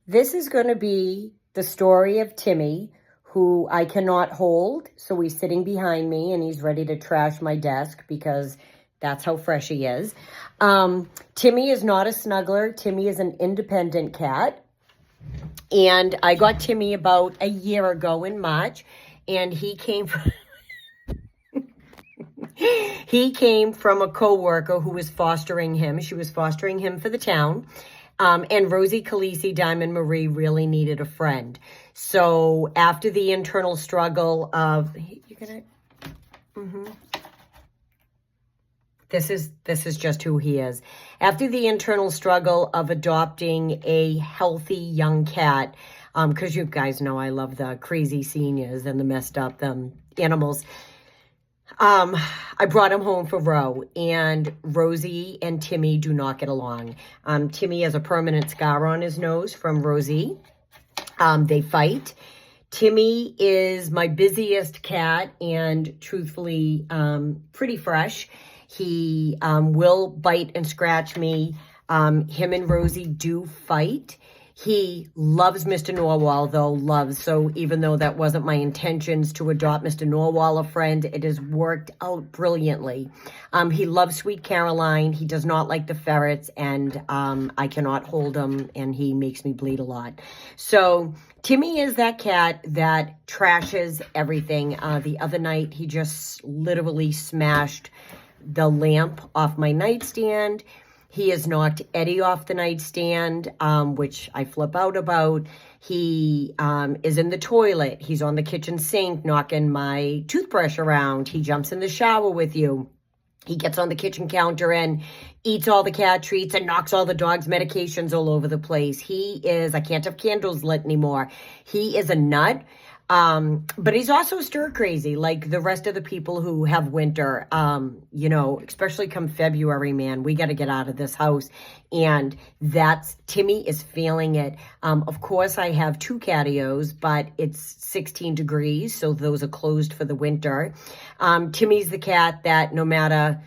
This is going to be the story of Timmy, who I cannot hold. So he's sitting behind me and he's ready to trash my desk because that's how fresh he is. Timmy is not a snuggler. Timmy is an independent cat. And I got Timmy about a year ago in March, and he came from... He came from a coworker who was fostering him. She was fostering him for the town. And Rosie Khaleesi, Diamond Marie really needed a friend. So after the internal struggle of... You're gonna... This is just who he is. After the internal struggle of adopting a healthy young cat, because you guys know I love the crazy seniors and the messed up animals, I brought him home for Ro, and Rosie and Timmy do not get along. Timmy has a permanent scar on his nose from Rosie. They fight. Timmy is my busiest cat and truthfully pretty fresh. He will bite and scratch me. Him and Rosie do fight. He loves Mr. Norwal, though, loves. So even though that wasn't my intentions to adopt Mr. Norwal, a friend, it has worked out brilliantly. He loves Sweet Caroline. He does not like the ferrets, and I cannot hold him, and he makes me bleed a lot. So Timmy is that cat that trashes everything. The other night, he just literally smashed the lamp off my nightstand. He has knocked Eddie off the nightstand, which I flip out about. He is in the toilet. He's on the kitchen sink knocking my toothbrush around. He jumps in the shower with you. He gets on the kitchen counter and eats all the cat treats and knocks all the dog's medications all over the place. He is, I can't have candles lit anymore. He is a nut. But he's also stir crazy, like the rest of the people who have winter, especially come February, man, we got to get out of this house. And Timmy is feeling it. Of course, I have 2 catios, but it's 16 degrees. So those are closed for the winter. Timmy's the cat that no matter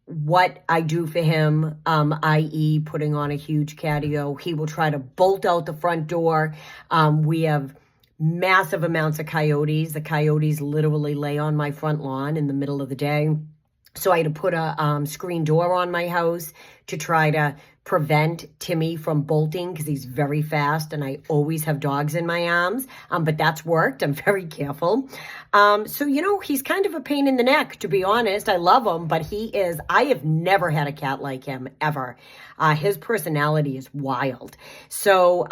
what I do for him, i.e. putting on a huge catio, he will try to bolt out the front door. We have massive amounts of coyotes. The coyotes literally lay on my front lawn in the middle of the day. So I had to put a screen door on my house to try to prevent Timmy from bolting because he's very fast and I always have dogs in my arms. But that's worked. I'm very careful. So, he's kind of a pain in the neck, to be honest. I love him, but I have never had a cat like him, ever. His personality is wild. So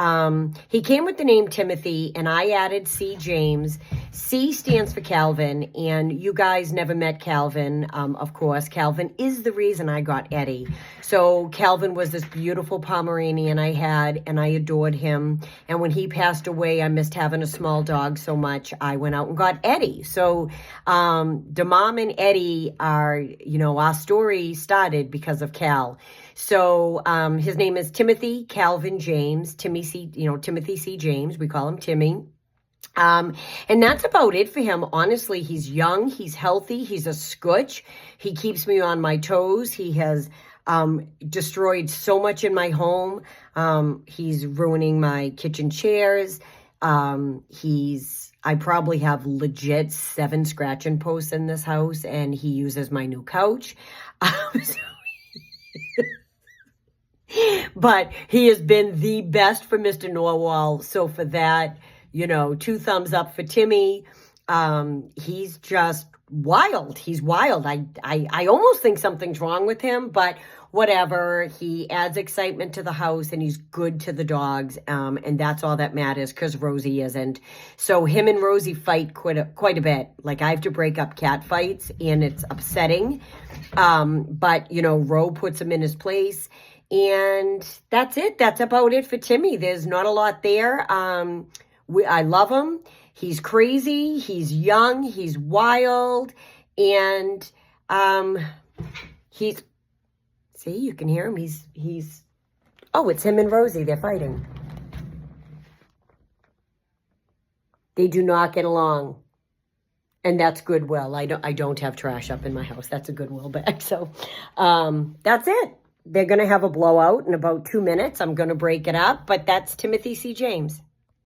he came with the name Timothy, and I added C. James. C stands for Calvin, and you guys never met Calvin, of course. Calvin is the reason I got Eddie. So Calvin was this beautiful Pomeranian I had, and I adored him. And when he passed away, I missed having a small dog so much, I went out and got Eddie. So the mom and Eddie are, our story started because of Cal. So his name is Timothy Calvin James, Timothy C. James. We call him Timmy. And that's about it for him. Honestly, he's young, he's healthy, he's a scutch. He keeps me on my toes. He has destroyed so much in my home. He's ruining my kitchen chairs. I probably have legit 7 scratching posts in this house, and he uses my new couch. But he has been the best for Mr. Norwal. So for that, 2 thumbs up for Timmy. He's just wild. He's wild. I almost think something's wrong with him, but whatever. He adds excitement to the house and he's good to the dogs. And that's all that matters because Rosie isn't. So him and Rosie fight quite a bit. Like I have to break up cat fights and it's upsetting. But Ro puts him in his place. And that's it. That's about it for Timmy. There's not a lot there. I love him. He's crazy. He's young. He's wild. And see, you can hear him. Oh, it's him and Rosie. They're fighting. They do not get along. And that's goodwill. I don't have trash up in my house. That's a goodwill bag. So that's it. they're going to have a blowout in about 2 minutes. I'm going to break it up, but that's Timothy C. James.